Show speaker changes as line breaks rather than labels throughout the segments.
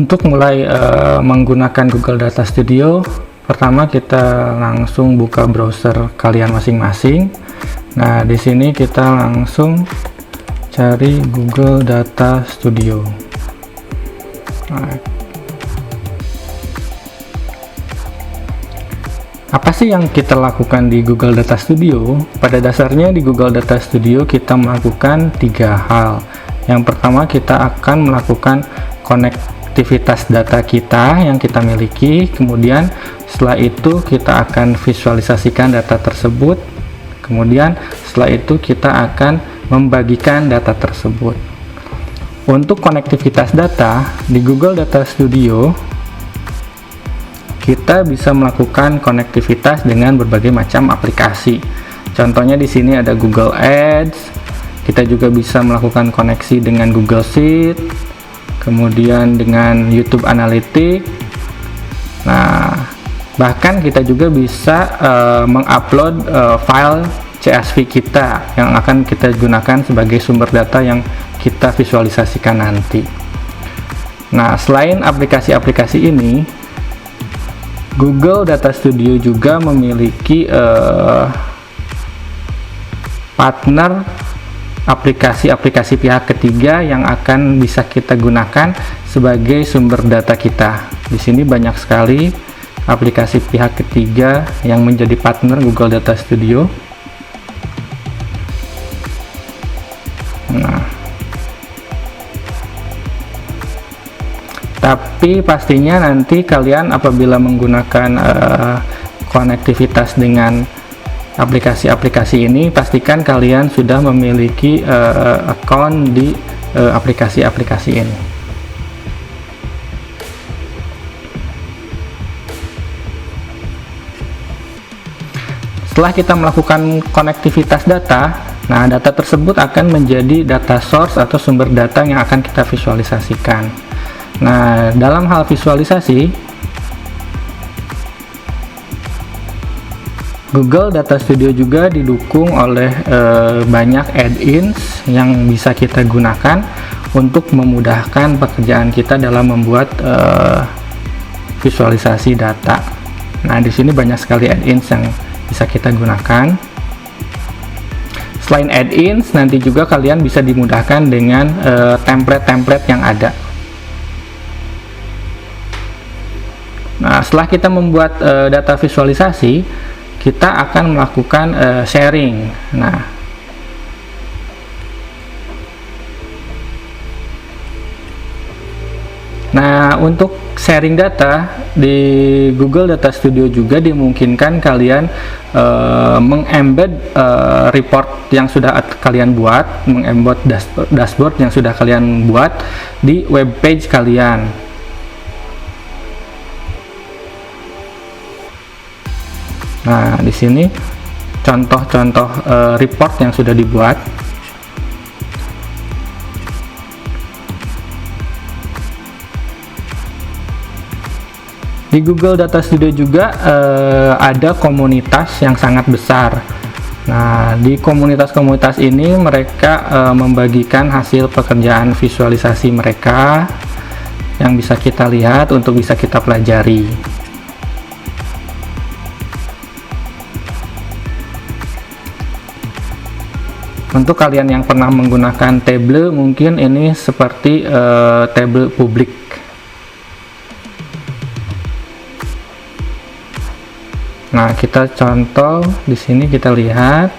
Untuk mulai menggunakan Google Data Studio, pertama kita langsung buka browser kalian masing-masing. Nah, di sini kita langsung cari Google Data Studio. Nah, apa sih yang kita lakukan di Google Data Studio? Pada dasarnya di Google Data Studio kita melakukan 3 hal. Yang pertama, kita akan melakukan konektivitas data kita yang kita miliki. Kemudian setelah itu kita akan visualisasikan data tersebut. Kemudian setelah itu kita akan membagikan data tersebut. Untuk konektivitas data di Google Data Studio, kita bisa melakukan konektivitas dengan berbagai macam aplikasi. Contohnya di sini ada Google Ads. Kita juga bisa melakukan koneksi dengan Google Sheet, kemudian dengan YouTube Analytics. Nah, bahkan kita juga bisa mengupload file CSV kita yang akan kita gunakan sebagai sumber data yang kita visualisasikan nanti. Nah, selain aplikasi-aplikasi ini, Google Data Studio juga memiliki partner aplikasi-aplikasi pihak ketiga yang akan bisa kita gunakan sebagai sumber data kita. Di sini banyak sekali aplikasi pihak ketiga yang menjadi partner Google Data Studio. Nah, tapi pastinya nanti kalian apabila menggunakan konektivitas dengan aplikasi-aplikasi ini, pastikan kalian sudah memiliki account di aplikasi-aplikasi ini. Setelah kita melakukan konektivitas data, nah data tersebut akan menjadi data source atau sumber data yang akan kita visualisasikan. Nah, dalam hal visualisasi, Google Data Studio juga didukung oleh banyak add-ins yang bisa kita gunakan untuk memudahkan pekerjaan kita dalam membuat visualisasi data. Nah, di sini banyak sekali add-ins yang bisa kita gunakan. Selain add-ins, nanti juga kalian bisa dimudahkan dengan template-template yang ada. Nah, setelah kita membuat data visualisasi, kita akan melakukan sharing. Nah, untuk sharing data di Google Data Studio juga dimungkinkan kalian mengembed report yang sudah kalian buat, mengembed dashboard yang sudah kalian buat di web page kalian. Nah, di sini contoh-contoh report yang sudah dibuat. Di Google Data Studio juga ada komunitas yang sangat besar. Nah, di komunitas-komunitas ini mereka membagikan hasil pekerjaan visualisasi mereka yang bisa kita lihat untuk bisa kita pelajari. Untuk kalian yang pernah menggunakan table, mungkin ini seperti table publik. Nah, kita contoh di sini, kita lihat.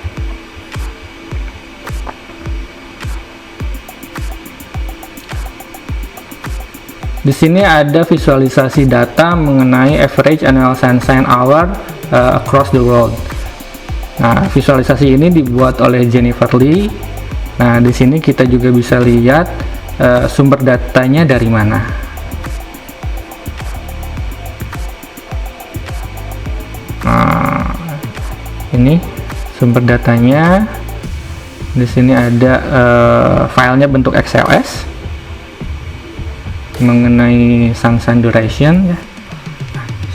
Di sini ada visualisasi data mengenai average annual sunshine hour across the world. Nah, visualisasi ini dibuat oleh Jennifer Lee. Nah, di sini kita juga bisa lihat sumber datanya dari mana. Nah, ini sumber datanya. Di sini ada filenya bentuk XLS mengenai sunshine duration, ya,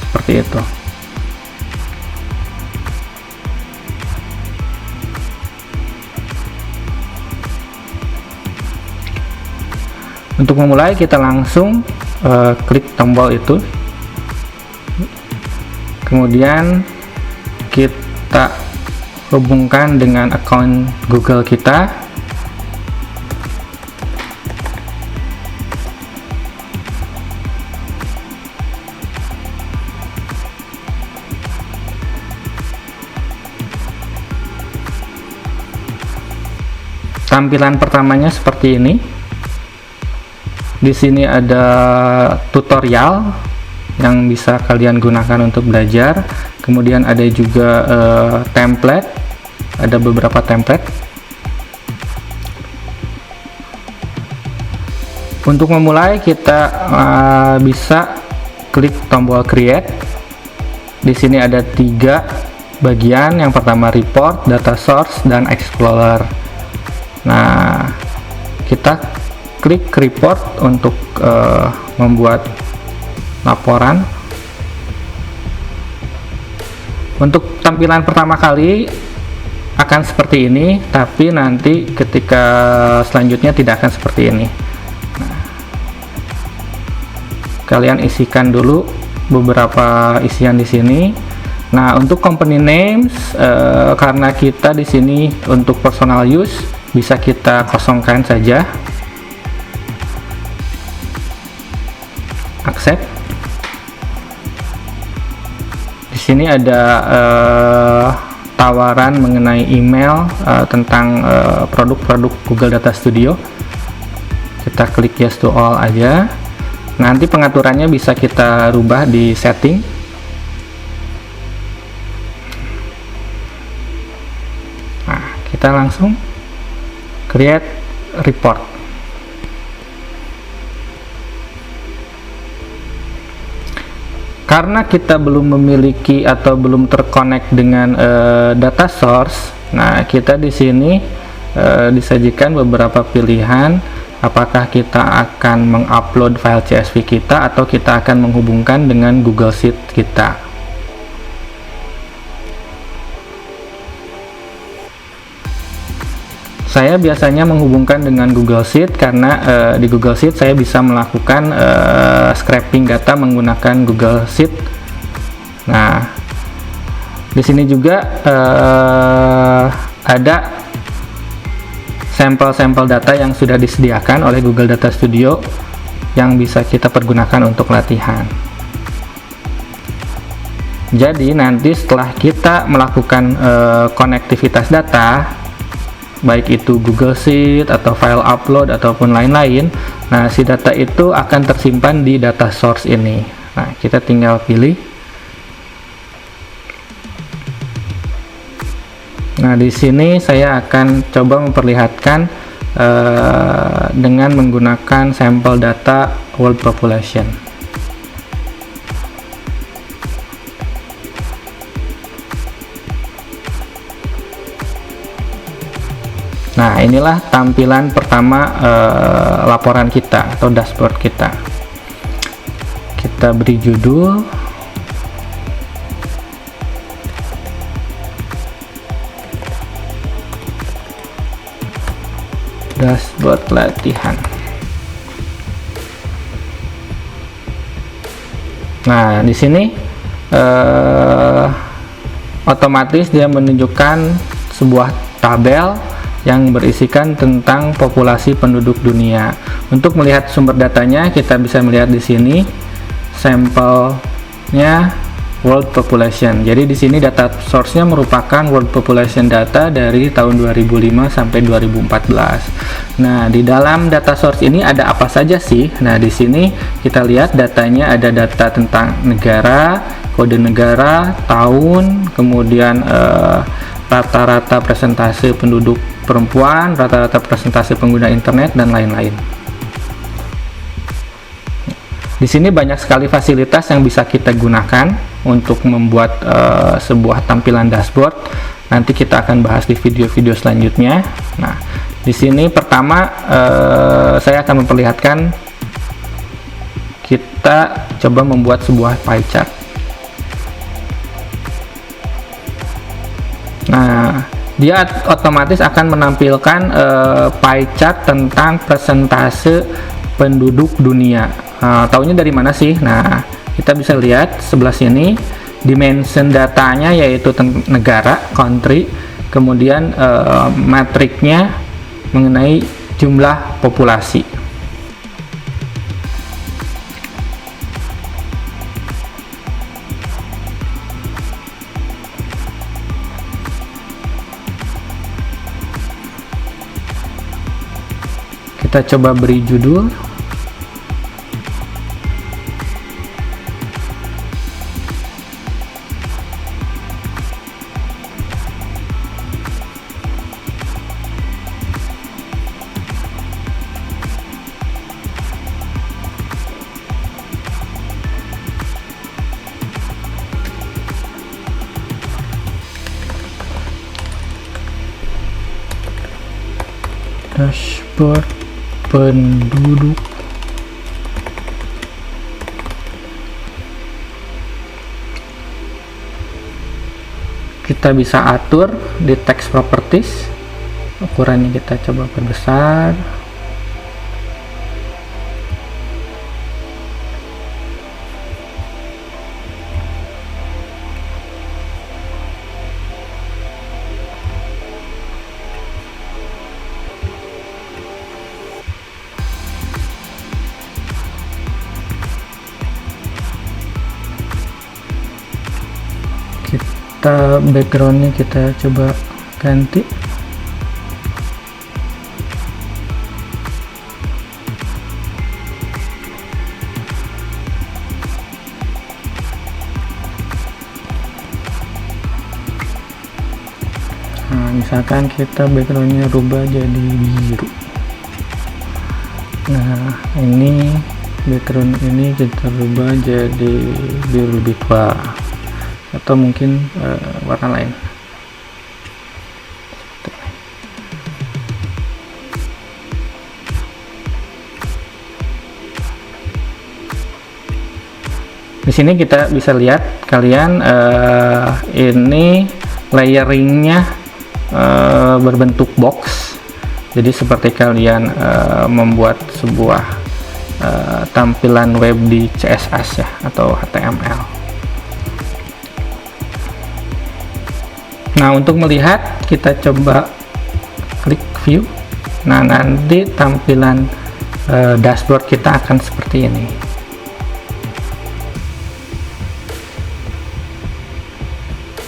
seperti itu. Untuk memulai, kita langsung klik tombol itu, kemudian kita hubungkan dengan akun Google kita. Tampilan pertamanya seperti ini. Di sini ada tutorial yang bisa kalian gunakan untuk belajar. Kemudian ada juga template, ada beberapa template. Untuk memulai kita bisa klik tombol create. Di sini ada 3 bagian. Yang pertama report, data source, dan explorer. Nah, kita klik report untuk membuat laporan. Untuk tampilan pertama kali akan seperti ini, tapi nanti ketika selanjutnya tidak akan seperti ini. Nah, kalian isikan dulu beberapa isian di sini. Nah, untuk company names, karena kita di sini untuk personal use, bisa kita kosongkan saja. Accept. Di sini ada tawaran mengenai email tentang produk-produk Google Data Studio. Kita klik yes to all aja. Nanti pengaturannya bisa kita rubah di setting. Nah, kita langsung create report. Karena kita belum memiliki atau belum terkonek dengan data source, nah kita di sini disajikan beberapa pilihan. Apakah kita akan mengupload file CSV kita atau kita akan menghubungkan dengan Google Sheet kita. Saya biasanya menghubungkan dengan Google Sheet karena di Google Sheet saya bisa melakukan scraping data menggunakan Google Sheet. Nah, di sini juga ada sampel-sampel data yang sudah disediakan oleh Google Data Studio yang bisa kita pergunakan untuk latihan. Jadi nanti setelah kita melakukan konektivitas data, baik itu Google Sheet atau file upload ataupun lain-lain, nah si data itu akan tersimpan di data source ini. Nah, kita tinggal pilih. Nah, di sini saya akan coba memperlihatkan dengan menggunakan sampel data world population. Nah, inilah tampilan pertama laporan kita atau dashboard kita. Kita beri judul. Dashboard latihan. Nah, di sini otomatis dia menunjukkan sebuah tabel yang berisikan tentang populasi penduduk dunia. Untuk melihat sumber datanya, kita bisa melihat di sini sampelnya world population. Jadi di sini data source-nya merupakan world population data dari tahun 2005 sampai 2014. Nah, di dalam data source ini ada apa saja sih? Nah, di sini kita lihat datanya, ada data tentang negara, kode negara, tahun, kemudian rata-rata persentase penduduk perempuan, rata-rata persentase pengguna internet, dan lain-lain. Di sini banyak sekali fasilitas yang bisa kita gunakan untuk membuat sebuah tampilan dashboard. Nanti kita akan bahas di video-video selanjutnya. Nah, di sini pertama saya akan memperlihatkan kita coba membuat sebuah pie chart. Nah, dia otomatis akan menampilkan pie chart tentang persentase penduduk dunia. taunya dari mana sih? Nah, kita bisa lihat sebelah sini dimension datanya yaitu negara, country, kemudian matriknya mengenai jumlah populasi. Kita coba beri judul. Dashboard penduduk. Kita bisa atur di text properties, ukurannya kita coba perbesar. Kita backgroundnya kita coba ganti. Nah, misalkan kita backgroundnya rubah jadi biru. Nah, ini background ini kita rubah jadi biru lebih tua, atau mungkin warna lain. Di sini kita bisa lihat kalian ini layeringnya berbentuk box. Jadi seperti kalian membuat sebuah tampilan web di CSS ya, atau HTML. Nah, untuk melihat kita coba klik view. Nah, nanti tampilan dashboard kita akan seperti ini.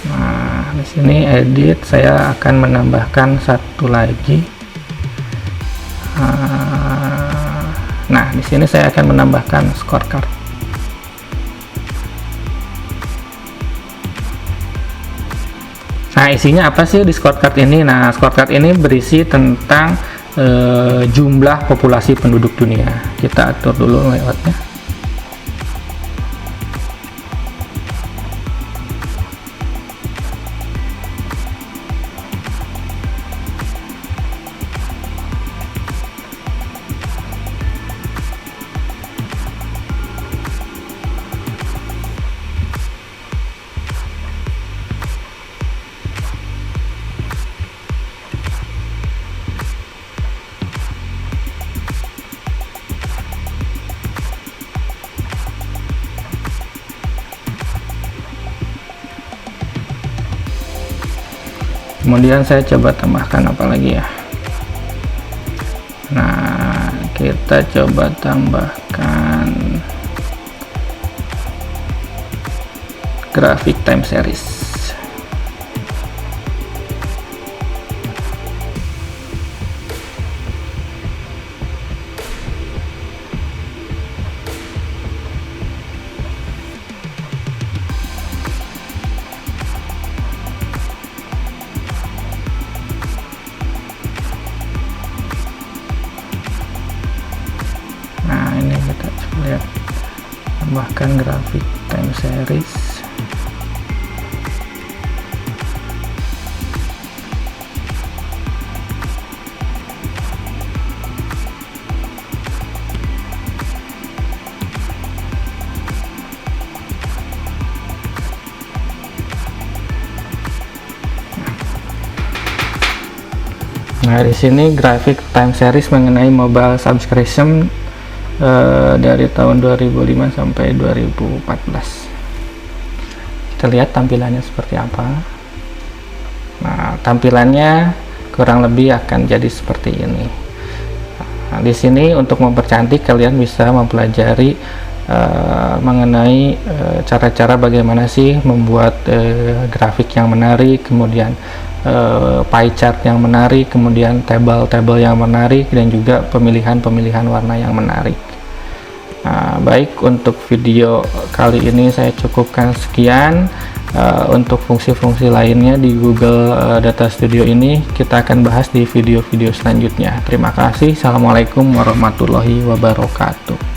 Nah, di sini edit, saya akan menambahkan satu lagi. Nah, di sini saya akan menambahkan scorecard. Nah, isinya apa sih di scorecard ini? Nah, scorecard ini berisi tentang jumlah populasi penduduk dunia. Kita atur dulu layoutnya. Kemudian saya coba tambahkan apa lagi ya. Nah, kita coba tambahkan grafik time series. Ini kita coba lihat, tambahkan grafik time series. Nah, di sini grafik time series mengenai mobile subscription dari tahun 2005 sampai 2014. Kita lihat tampilannya seperti apa. Nah, tampilannya kurang lebih akan jadi seperti ini. Nah, di sini untuk mempercantik kalian bisa mempelajari mengenai cara-cara bagaimana sih membuat grafik yang menarik, kemudian pie chart yang menarik, kemudian tabel-tabel yang menarik, dan juga pemilihan-pemilihan warna yang menarik. Nah, baik, untuk video kali ini saya cukupkan sekian. Untuk fungsi-fungsi lainnya di Google Data Studio ini kita akan bahas di video-video selanjutnya. Terima kasih. Assalamualaikum warahmatullahi wabarakatuh.